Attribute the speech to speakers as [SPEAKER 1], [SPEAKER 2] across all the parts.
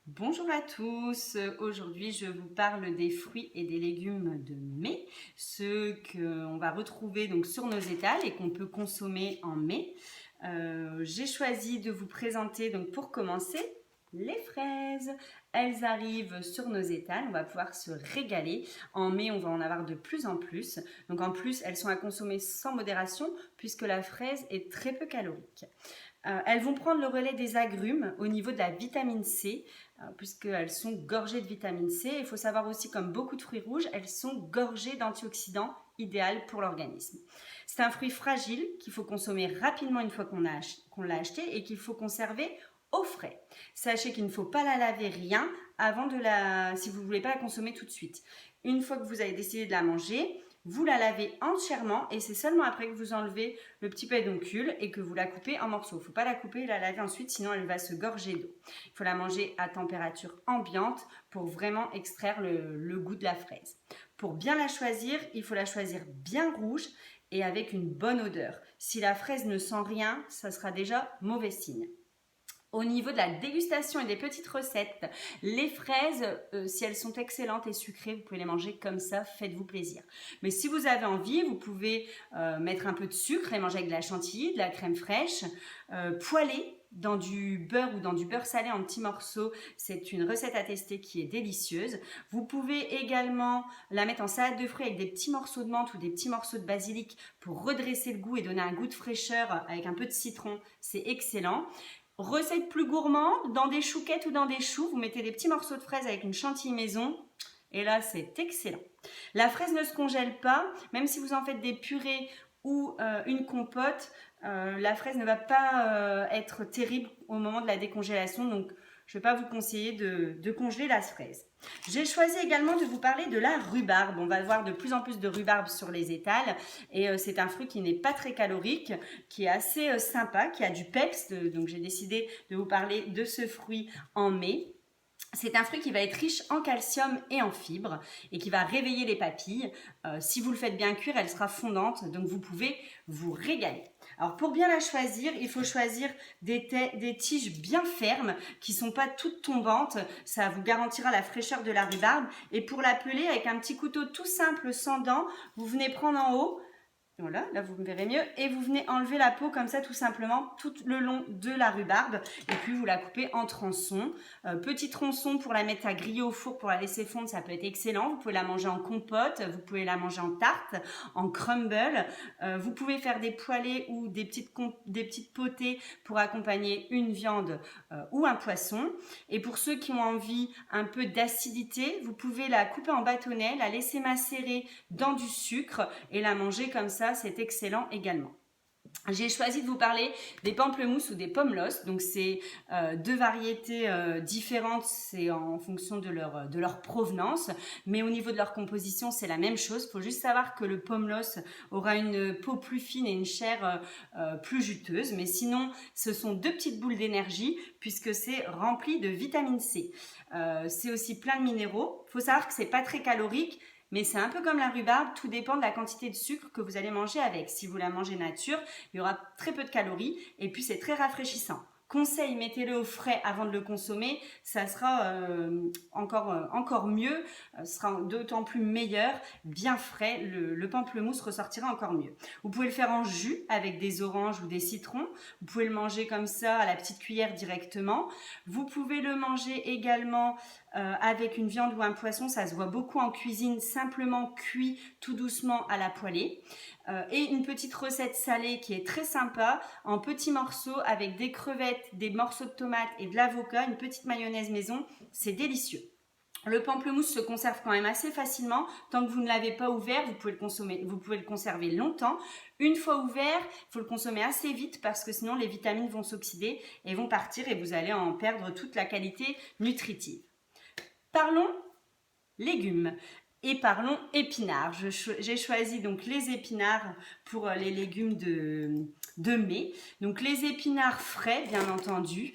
[SPEAKER 1] Bonjour à tous, aujourd'hui je vous parle des fruits et des légumes de mai, ceux qu'on va retrouver donc sur nos étals et qu'on peut consommer en mai. J'ai choisi de vous présenter donc pour commencer les fraises. Elles arrivent sur nos étals, on va pouvoir se régaler. En mai on va en avoir de plus en plus, donc en plus elles sont à consommer sans modération puisque la fraise est très peu calorique. Elles vont prendre le relais des agrumes au niveau de la vitamine C, puisqu'elles sont gorgées de vitamine C. Il faut savoir aussi, comme beaucoup de fruits rouges, elles sont gorgées d'antioxydants, idéal pour l'organisme. C'est un fruit fragile qu'il faut consommer rapidement une fois qu'on l'a acheté et qu'il faut conserver au frais. Sachez qu'il ne faut pas la laver rien avant si vous ne voulez pas la consommer tout de suite. Une fois que vous avez décidé de la manger, vous la lavez entièrement et c'est seulement après que vous enlevez le petit pédoncule et que vous la coupez en morceaux. Il ne faut pas la couper et la laver ensuite, sinon elle va se gorger d'eau. Il faut la manger à température ambiante pour vraiment extraire le goût de la fraise. Pour bien la choisir, il faut la choisir bien rouge et avec une bonne odeur. Si la fraise ne sent rien, ça sera déjà mauvais signe. Au niveau de la dégustation et des petites recettes, les fraises, si elles sont excellentes et sucrées, vous pouvez les manger comme ça, faites-vous plaisir. Mais si vous avez envie, vous pouvez mettre un peu de sucre, les manger avec de la chantilly, de la crème fraîche, poêler dans du beurre ou dans du beurre salé en petits morceaux. C'est une recette à tester qui est délicieuse. Vous pouvez également la mettre en salade de fruits avec des petits morceaux de menthe ou des petits morceaux de basilic pour redresser le goût et donner un goût de fraîcheur avec un peu de citron. C'est excellent. Recette plus gourmande, dans des chouquettes ou dans des choux, vous mettez des petits morceaux de fraises avec une chantilly maison. Et là, c'est excellent. La fraise ne se congèle pas, même si vous en faites des purées ou une compote, la fraise ne va pas être terrible au moment de la décongélation. Donc, je ne vais pas vous conseiller de congeler la fraise. J'ai choisi également de vous parler de la rhubarbe. On va voir de plus en plus de rhubarbe sur les étals et c'est un fruit qui n'est pas très calorique, qui est assez sympa, qui a du peps. Donc j'ai décidé de vous parler de ce fruit en mai. C'est un fruit qui va être riche en calcium et en fibres et qui va réveiller les papilles. Si vous le faites bien cuire, elle sera fondante, donc vous pouvez vous régaler. Alors pour bien la choisir, il faut choisir des tiges bien fermes qui ne sont pas toutes tombantes. Ça vous garantira la fraîcheur de la rhubarbe. Et pour la peler avec un petit couteau tout simple sans dents, vous venez prendre en haut. Voilà, là vous me verrez mieux. Et vous venez enlever la peau comme ça tout simplement tout le long de la rhubarbe. Et puis vous la coupez en tronçons. Petit tronçon pour la mettre à griller au four, pour la laisser fondre, ça peut être excellent. Vous pouvez la manger en compote, vous pouvez la manger en tarte, en crumble. Vous pouvez faire des poêlées ou des petites potées pour accompagner une viande ou un poisson. Et pour ceux qui ont envie un peu d'acidité, vous pouvez la couper en bâtonnets, la laisser macérer dans du sucre et la manger comme ça. C'est excellent également. J'ai choisi de vous parler des pamplemousses ou des pommelos. Donc c'est deux variétés différentes, c'est en fonction de leur provenance, mais au niveau de leur composition c'est la même chose. Il faut juste savoir que le pommelos aura une peau plus fine et une chair plus juteuse, mais sinon ce sont deux petites boules d'énergie puisque c'est rempli de vitamine C. C'est aussi plein de minéraux. Il faut savoir que c'est pas très calorique, mais c'est un peu comme la rhubarbe, tout dépend de la quantité de sucre que vous allez manger avec. Si vous la mangez nature, il y aura très peu de calories et puis c'est très rafraîchissant. Conseil, mettez-le au frais avant de le consommer, ça sera encore mieux, sera d'autant plus meilleur, bien frais, le pamplemousse ressortira encore mieux. Vous pouvez le faire en jus avec des oranges ou des citrons, vous pouvez le manger comme ça à la petite cuillère directement, vous pouvez le manger également avec une viande ou un poisson, ça se voit beaucoup en cuisine, simplement cuit tout doucement à la poêlée. Et une petite recette salée qui est très sympa, en petits morceaux avec des crevettes, des morceaux de tomates et de l'avocat, une petite mayonnaise maison, c'est délicieux. Le pamplemousse se conserve quand même assez facilement. Tant que vous ne l'avez pas ouvert, vous pouvez le conserver longtemps. Une fois ouvert, il faut le consommer assez vite parce que sinon les vitamines vont s'oxyder et vont partir et vous allez en perdre toute la qualité nutritive. Parlons légumes et parlons épinards. J'ai choisi donc les épinards pour les légumes de mai. Donc les épinards frais, bien entendu.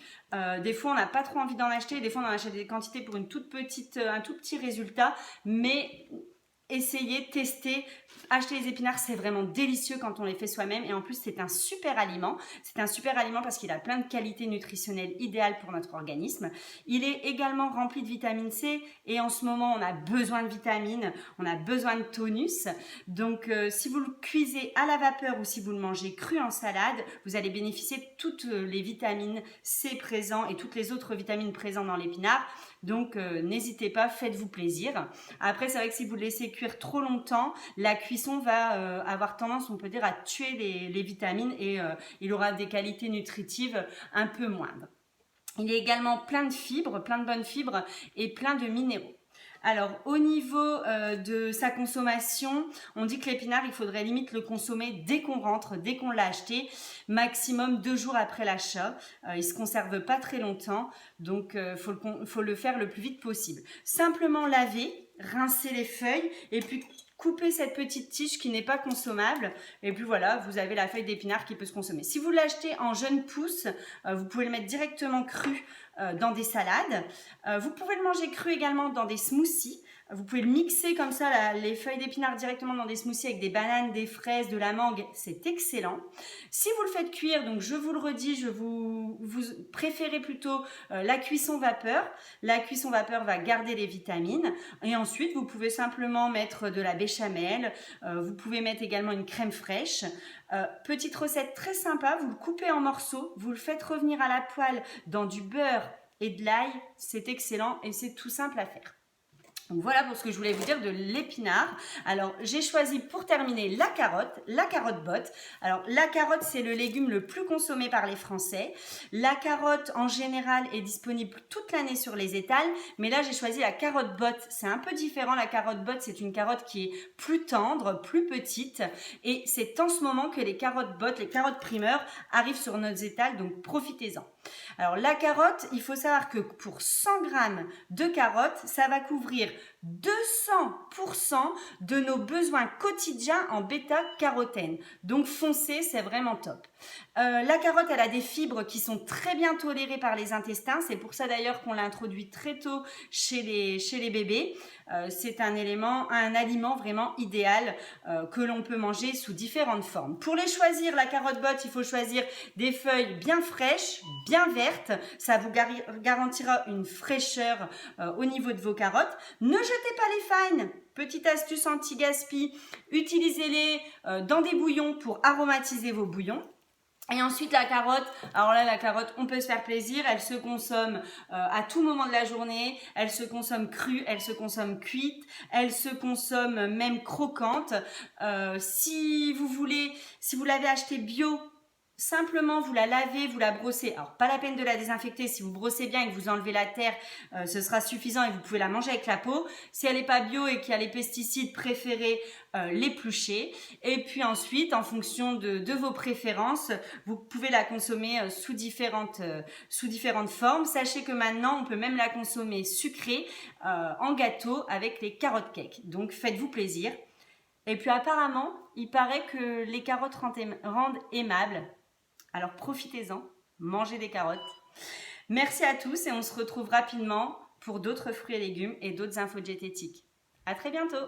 [SPEAKER 1] Des fois, on n'a pas trop envie d'en acheter. Des fois, on en achète des quantités pour un tout petit résultat. Mais essayez, testez, achetez les épinards, c'est vraiment délicieux quand on les fait soi-même et en plus c'est un super aliment. C'est un super aliment parce qu'il a plein de qualités nutritionnelles idéales pour notre organisme. Il est également rempli de vitamine C et en ce moment on a besoin de vitamines, on a besoin de tonus. Donc si vous le cuisez à la vapeur ou si vous le mangez cru en salade, vous allez bénéficier de toutes les vitamines C présentes et toutes les autres vitamines présentes dans l'épinard. Donc n'hésitez pas, faites-vous plaisir. Après c'est vrai que si vous le laissez cuire trop longtemps, la cuisson va avoir tendance, on peut dire, à tuer les vitamines et il aura des qualités nutritives un peu moindres. Il est également plein de fibres, plein de bonnes fibres et plein de minéraux. Alors au niveau de sa consommation, on dit que l'épinard il faudrait limite le consommer dès qu'on rentre, dès qu'on l'a acheté, maximum 2 jours après l'achat. Il se conserve pas très longtemps, donc faut le faire le plus vite possible. Simplement laver, rincer les feuilles et puis couper cette petite tige qui n'est pas consommable et puis voilà, vous avez la feuille d'épinard qui peut se consommer. Si vous l'achetez en jeune pousse, vous pouvez le mettre directement cru dans des salades. Vous pouvez le manger cru également dans des smoothies. Vous pouvez le mixer comme ça, les feuilles d'épinard directement dans des smoothies avec des bananes, des fraises, de la mangue, c'est excellent. Si vous le faites cuire, donc je vous le redis, vous préférez plutôt la cuisson vapeur. La cuisson vapeur va garder les vitamines et ensuite vous pouvez simplement mettre de la béchamel, vous pouvez mettre également une crème fraîche. Petite recette très sympa, vous le coupez en morceaux, vous le faites revenir à la poêle dans du beurre et de l'ail, c'est excellent et c'est tout simple à faire. Donc voilà pour ce que je voulais vous dire de l'épinard. Alors j'ai choisi pour terminer la carotte botte. Alors la carotte c'est le légume le plus consommé par les Français. La carotte en général est disponible toute l'année sur les étals, mais là j'ai choisi la carotte botte. C'est un peu différent, la carotte botte c'est une carotte qui est plus tendre, plus petite et c'est en ce moment que les carottes bottes, les carottes primeurs arrivent sur nos étals, donc profitez-en. Alors la carotte, il faut savoir que pour 100 g de carottes, ça va couvrir 200% de nos besoins quotidiens en bêta-carotène. Donc foncez, c'est vraiment top. La carotte, elle a des fibres qui sont très bien tolérées par les intestins. C'est pour ça d'ailleurs qu'on l'introduit très tôt chez les bébés. C'est un aliment vraiment idéal que l'on peut manger sous différentes formes. Pour les choisir, la carotte botte, il faut choisir des feuilles bien fraîches, bien vertes. Ça vous garantira une fraîcheur au niveau de vos carottes. Ne jetez pas les fines. Petite astuce anti-gaspi, utilisez-les dans des bouillons pour aromatiser vos bouillons. Et ensuite la carotte, alors là la carotte on peut se faire plaisir, elle se consomme à tout moment de la journée, elle se consomme crue, elle se consomme cuite, elle se consomme même croquante. Si vous l'avez achetée bio, simplement vous la lavez, vous la brossez. Alors pas la peine de la désinfecter, si vous brossez bien et que vous enlevez la terre, ce sera suffisant et vous pouvez la manger avec la peau. Si elle n'est pas bio et qu'il y a les pesticides, préférez l'éplucher. Et puis ensuite, en fonction de vos préférences, vous pouvez la consommer sous différentes formes. Sachez que maintenant, on peut même la consommer sucrée en gâteau avec les carottes cake. Donc faites-vous plaisir. Et puis apparemment, il paraît que les carottes rendent aimables. Alors profitez-en, mangez des carottes. Merci à tous et on se retrouve rapidement pour d'autres fruits et légumes et d'autres infos diététiques. À très bientôt!